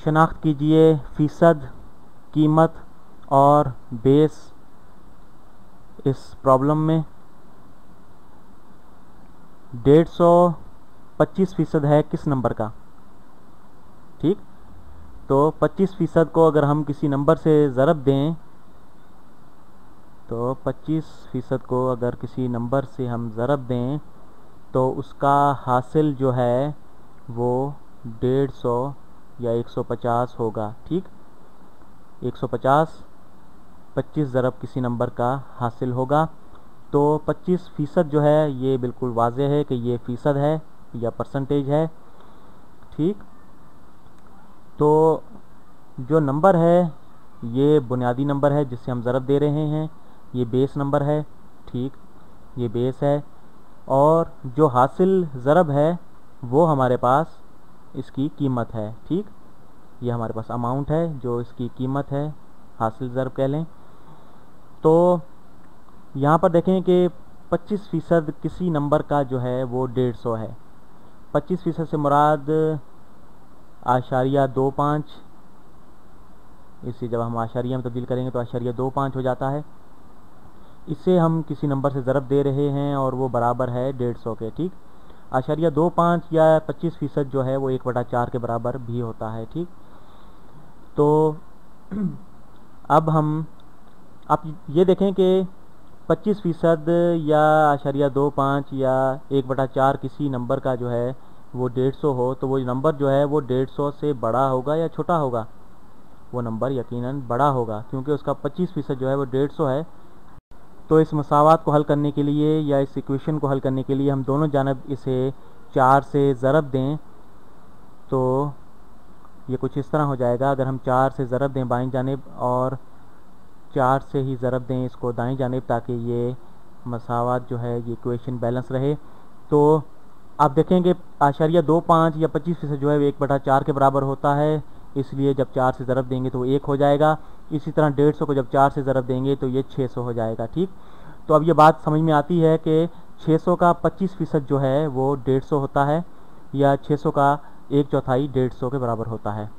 शनाख्त कीजिए फ़ीसद, कीमत और बेस इस प्रॉब्लम में। 150 25% है किस नंबर का? ठीक, तो 25% को अगर हम किसी नंबर से ज़रब दें, तो 25% को अगर किसी नंबर से हम ज़रब दें तो उसका हासिल जो है वो 150 या 150 होगा। ठीक, 150 25 ज़रब किसी नंबर का हासिल होगा। तो 25% जो है ये बिल्कुल वाज़ेह है कि ये फ़ीसद है या परसेंटेज है। ठीक, तो जो नंबर है ये बुनियादी नंबर है जिससे हम ज़रब दे रहे हैं, ये बेस नंबर है। ठीक, ये बेस है, और जो हासिल ज़रब है वो हमारे पास इसकी कीमत है। ठीक, ये हमारे पास अमाउंट है जो इसकी कीमत है, हासिल ज़रब कह लें। तो यहाँ पर देखें कि 25% किसी नंबर का जो है वो 150 है। 25% से मुराद आशारिया 25, इसे जब हम आशारिया में तब्दील करेंगे तो आशारिया 25 हो जाता है। इसे हम किसी नंबर से ज़रब दे रहे हैं और वो बराबर है 150 के। ठीक, आशारिया 25 या 25% जो है वो 1/4 के बराबर भी होता है। ठीक, तो अब ये देखें कि 25% या आशारिया 25 या 1/4 किसी नंबर का जो है वो 150 हो, तो वो नंबर जो है वो 150 से बड़ा होगा या छोटा होगा? वो नंबर यकीनन बड़ा होगा, क्योंकि उसका 25% जो है वो 150 है। तो इस मसावात को हल करने के लिए या इस इक्वेशन को हल करने के लिए हम दोनों जानब इसे 4 से ज़रब दें, तो ये कुछ इस तरह हो जाएगा। अगर हम 4 से ज़रब दें बाईं जानिब और 4 से ही ज़रब दें इसको दाईं जानिब, ताकि ये मसावात जो है ये इक्वेशन बैलेंस रहे, तो आप देखेंगे आशारिया 25 या 25% जो है वो 1/4 के बराबर होता है, इसलिए जब 4 से ज़रब देंगे तो वो 1 हो जाएगा। इसी तरह 150 को जब 4 से ज़रब देंगे तो ये 600 हो जाएगा। ठीक, तो अब ये बात समझ में आती है कि 600 का 25% जो है वो 150 होता है, या 600 का 1/4 150 के बराबर होता है।